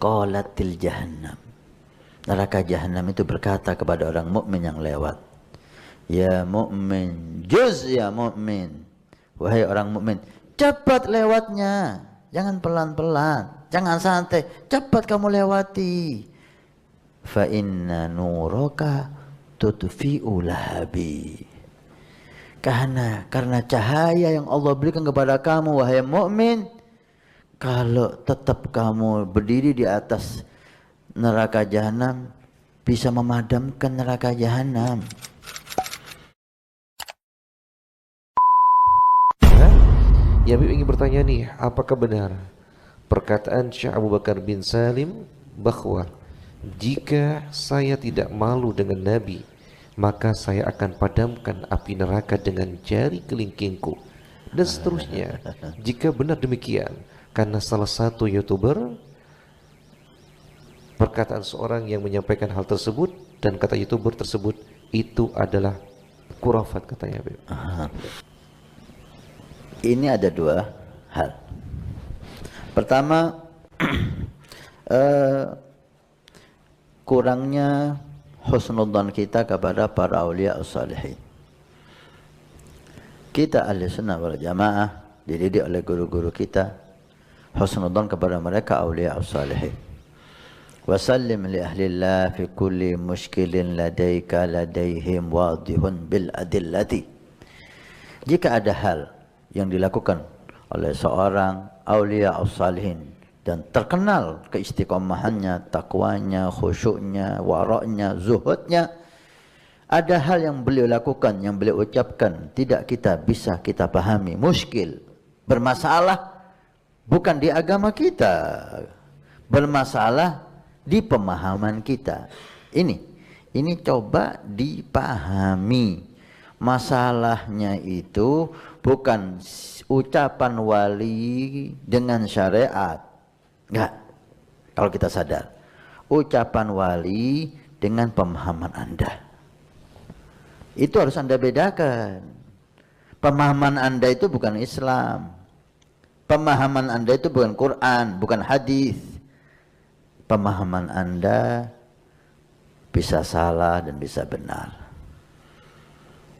qalatil jahannam. Neraka jahanam itu berkata kepada orang mukmin yang lewat, ya mukmin, juz ya mukmin. Wahai orang mukmin, cepat lewatnya. Jangan pelan-pelan, jangan santai, cepat kamu lewati. Fa inna nuraka tutfi'u lahabi. Karena cahaya yang Allah berikan kepada kamu wahai mukmin, kalau tetap kamu berdiri di atas neraka jahanam, bisa memadamkan neraka jahanam. Ya, Habib ingin bertanya nih, apakah benar perkataan Syekh Abu Bakar bin Salim bahwa jika saya tidak malu dengan Nabi, maka saya akan padamkan api neraka dengan jari kelingkingku, dan seterusnya. Jika benar demikian, karena salah satu YouTuber, perkataan seorang yang menyampaikan hal tersebut, dan kata YouTuber tersebut itu adalah khurafat katanya, Habib. Ini ada dua hal. Pertama, kurangnya husnudzon kita kepada para aulia as-salihin. Kita ahli sunnah wal jamaah dididik oleh guru-guru kita husnudzon kepada mereka aulia as-salihin. Wasallim li ahlillah fi kulli mushkilin ladaika ladaihim wadihun bil adillati. Jika ada hal yang dilakukan oleh seorang aulia as-salihin dan terkenal keistiqomahannya, takwanya, khusyuknya, waraknya, zuhudnya, ada hal yang beliau lakukan, yang beliau ucapkan, tidak kita bisa kita pahami, muskil, bermasalah bukan di agama kita, bermasalah di pemahaman kita. Ini coba dipahami. Masalahnya itu bukan ucapan wali dengan syariat. Enggak. Kalau kita sadar, ucapan wali dengan pemahaman Anda. Itu harus Anda bedakan. Pemahaman Anda itu bukan Islam. Pemahaman Anda itu bukan Quran, bukan hadis. Pemahaman Anda bisa salah dan bisa benar.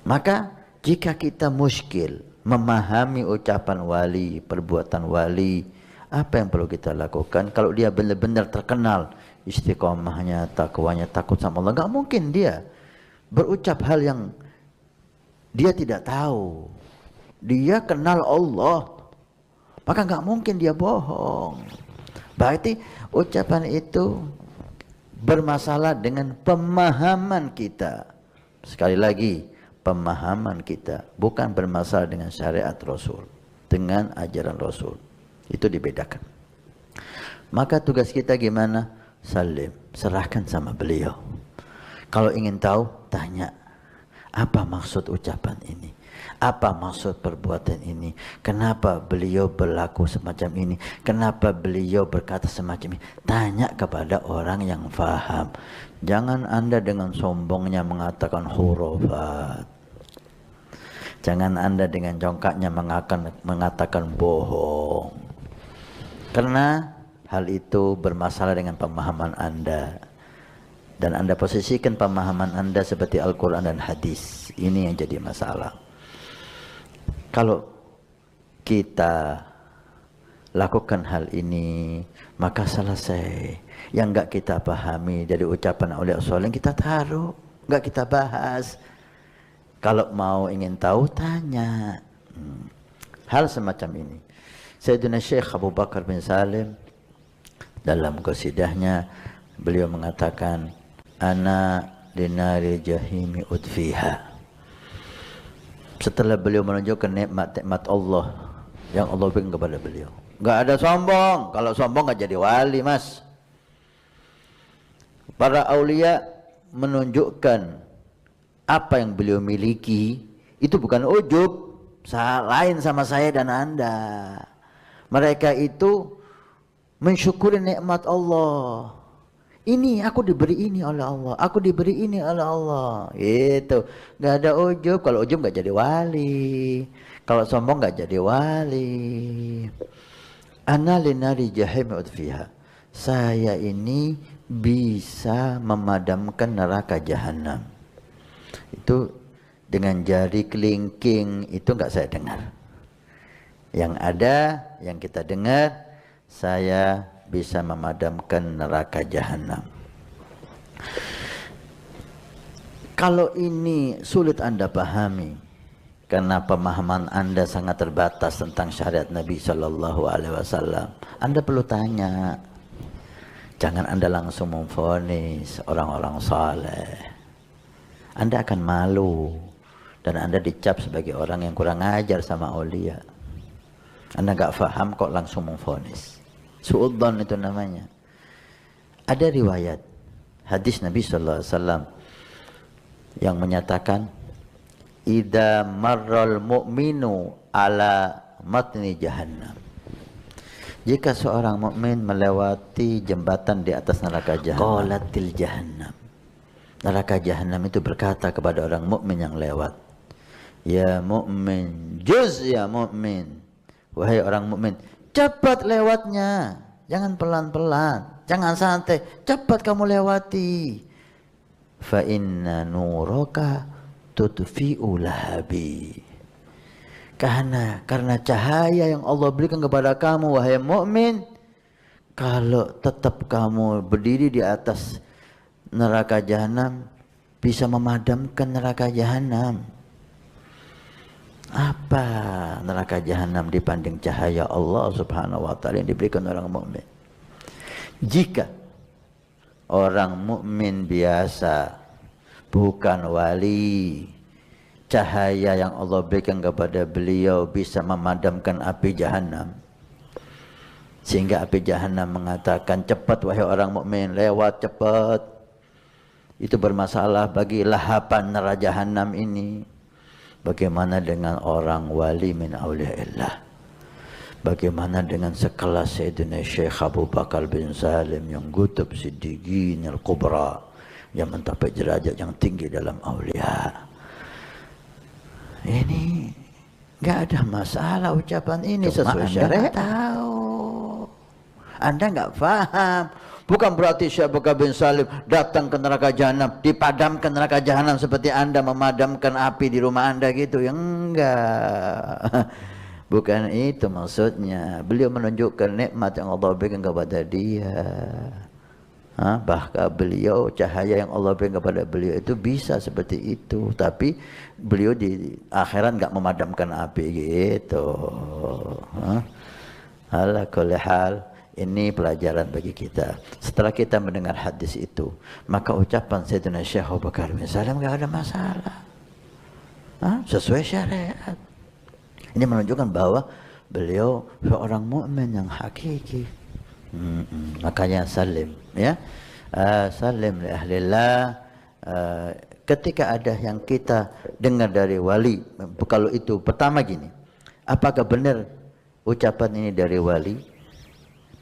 Maka jika kita muskil memahami ucapan wali, perbuatan wali, apa yang perlu kita lakukan? Kalau dia benar-benar terkenal istiqomahnya, takwanya, takut sama Allah, nggak mungkin dia berucap hal yang dia tidak tahu. Dia kenal Allah, maka nggak mungkin dia bohong. Berarti ucapan itu bermasalah dengan pemahaman kita. Sekali lagi, pemahaman kita bukan bermasalah dengan syariat Rasul, dengan ajaran Rasul. Itu dibedakan. Maka tugas kita gimana? Salim, serahkan sama beliau. Kalau ingin tahu, tanya, apa maksud ucapan ini? Apa maksud perbuatan ini? Kenapa beliau berlaku semacam ini? Kenapa beliau berkata semacam ini? Tanya kepada orang yang faham. Jangan Anda dengan sombongnya mengatakan khurafat. Jangan Anda dengan congkaknya mengatakan bohong. Karena hal itu bermasalah dengan pemahaman Anda. Dan Anda posisikan pemahaman Anda seperti Al-Quran dan hadis. Ini yang jadi masalah. Kalau kita lakukan hal ini, maka selesai. Yang enggak kita pahami dari ucapan aulia sholihin kita taruh, enggak kita bahas. Kalau mau ingin tahu, tanya. Hal semacam ini. Sayyidina Syekh Abu Bakar bin Salim dalam qasidahnya beliau mengatakan, ana linari jahimi udfiha. Setelah beliau menunjukkan nikmat-nikmat Allah yang Allah berikan kepada beliau. Enggak ada sombong. Kalau sombong enggak jadi wali, Mas. Para aulia menunjukkan apa yang beliau miliki, itu bukan ujub, lain sama saya dan Anda. Mereka itu mensyukuri nikmat Allah. Ini aku diberi ini oleh Allah, aku diberi ini oleh Allah. Itu nggak ada ujub. Kalau ujub nggak jadi wali. Kalau sombong nggak jadi wali. Ana linari jahim udfiha. saya ini bisa memadamkan neraka jahanam. Itu dengan jari kelingking itu enggak saya dengar. Yang ada, yang kita dengar, saya bisa memadamkan neraka jahanam. Kalau ini sulit Anda pahami, karena pemahaman Anda sangat terbatas tentang syariat Nabi Shallallahu Alaihi Wasallam, Anda perlu tanya. Jangan Anda langsung memvonis orang-orang saleh. Anda akan malu dan Anda dicap sebagai orang yang kurang ajar sama aulia. Anda nggak faham kok langsung memvonis. Suudzon itu namanya. Ada riwayat hadis Nabi Sallallahu Alaihi Wasallam yang menyatakan, "Idza marral mu'minu ala matni jahannam." Jika seorang mukmin melewati jembatan di atas neraka jahannam, qalatil jahannam. Neraka jahannam itu berkata kepada orang mukmin yang lewat, "Ya mukmin, juz ya mukmin." Wahai orang mukmin, cepat lewatnya, jangan pelan-pelan, jangan santai, cepat kamu lewati. Fa inna nuraka tutfi'u lahabi. Karena cahaya yang Allah berikan kepada kamu wahai mukmin, kalau tetap kamu berdiri di atas neraka jahanam, bisa memadamkan neraka jahanam. Apa neraka jahanam dibanding cahaya Allah Subhanahu wa taala yang diberikan orang mukmin? Jika orang mukmin biasa, bukan wali, cahaya yang Allah berikan kepada beliau bisa memadamkan api jahanam, sehingga api jahanam mengatakan, cepat wahai orang mukmin, lewat cepat. Itu bermasalah bagi lahapan neraka jahanam ini. Bagaimana dengan orang wali min auliyaillah? Bagaimana dengan sekelas Sayyidina Syekh Abu Bakar bin Salim yang gutub siddiqin al-kubra, yang mencapai derajat yang tinggi dalam aulia? Ini enggak ada masalah ucapan ini. Cuma sesuai syariat. Tahu. Anda enggak paham. Bukan berarti Syekh Abu Bakar bin Salim datang ke neraka jahanam, dipadamkan neraka jahanam seperti Anda memadamkan api di rumah Anda gitu. Yang enggak. Bukan itu maksudnya. Beliau menunjukkan nikmat yang Allah berikan kepada dia. Bahkan beliau, cahaya yang Allah berikan kepada beliau itu bisa seperti itu. Tapi beliau di akhirat enggak memadamkan api gitu. Ala kulli hal, ini pelajaran bagi kita. Setelah kita mendengar hadis itu, maka ucapan Sayyidina Syekh Abu Bakar bin Salim enggak ada masalah. Sesuai syariat. Ini menunjukkan bahwa beliau seorang mukmin yang hakiki. Makanya salim, ya. Salim li ahlillah. Ketika ada yang kita dengar dari wali, kalau itu pertama gini, apakah benar ucapan ini dari wali?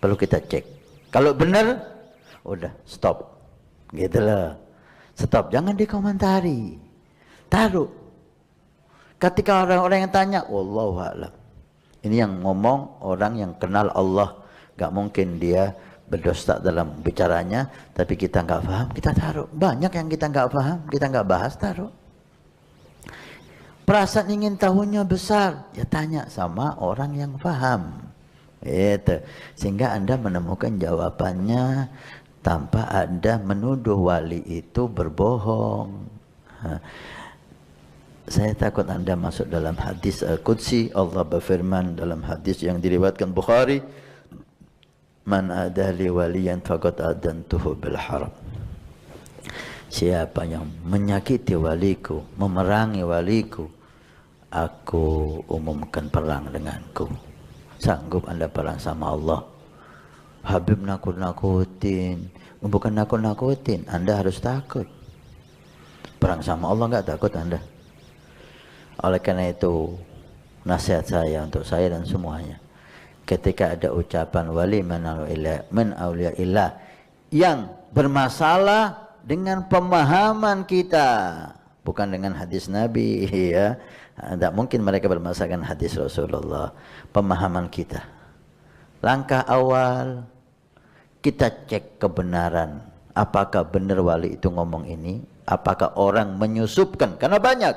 Perlu kita cek. Kalau benar, udah stop. Gitulah. Stop, jangan dikomentari. Taruh. Ketika orang-orang yang tanya, wallahu a'lam. Ini yang ngomong orang yang kenal Allah. Gak mungkin dia berdusta dalam bicaranya, tapi kita nggak paham, kita taruh. Banyak yang kita nggak paham, kita nggak bahas, taruh. Perasaan ingin tahunya besar, ya tanya sama orang yang paham. Itu. Sehingga Anda menemukan jawabannya tanpa Anda menuduh wali itu berbohong. Saya takut Anda masuk dalam hadis Al-Qudsi. Allah berfirman dalam hadis yang diriwayatkan Bukhari, "Man adali waliyan faqad adantuhu bil haram." Siapa yang menyakiti waliku, memerangi waliku, aku umumkan perang denganku. Sanggup Anda perang sama Allah? Habib nakut-nakutin. Bukan nakut-nakutin, Anda harus takut. Perang sama Allah enggak takut Anda? Oleh karena itu, nasihat saya untuk saya dan semuanya, ketika ada ucapan wali min auliyaillah yang bermasalah dengan pemahaman kita, bukan dengan hadis Nabi, ya. Tidak mungkin mereka bermasalah dengan hadis Rasulullah. Pemahaman kita. Langkah awal, kita cek kebenaran, apakah benar wali itu ngomong ini, apakah orang menyusupkan, karena banyak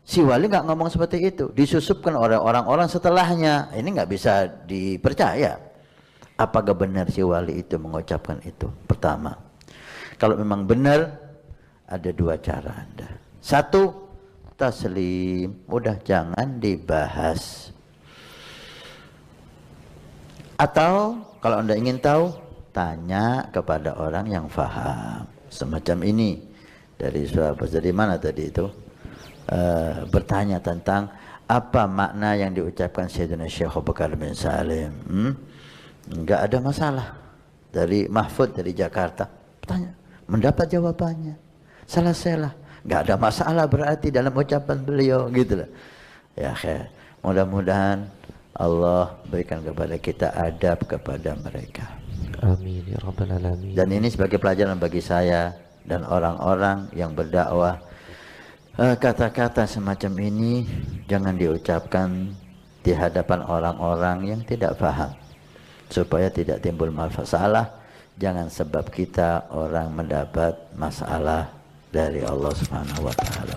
si wali nggak ngomong seperti itu, disusupkan oleh orang-orang setelahnya, ini nggak bisa dipercaya. Apakah benar si wali itu mengucapkan itu? Pertama, kalau memang benar, ada dua cara Anda. Satu, taslim, udah jangan dibahas. Atau kalau Anda ingin tahu, tanya kepada orang yang faham. Semacam ini dari mana tadi itu? Bertanya tentang apa makna yang diucapkan Sayyidina Syekh Abu Bakar bin Salim. Enggak ada masalah. Dari Mahfud dari Jakarta, tanya, mendapat jawabannya. Salah. Enggak ada masalah berarti dalam ucapan beliau, gitu lah. Ya, khair. Mudah-mudahan Allah berikan kepada kita adab kepada mereka. Amin ya rabbal alamin. Dan ini sebagai pelajaran bagi saya dan orang-orang yang berdakwah, kata-kata semacam ini jangan diucapkan di hadapan orang-orang yang tidak paham, supaya tidak timbul masalah. Jangan sebab kita orang mendapat masalah dari Allah Subhanahu wa taala.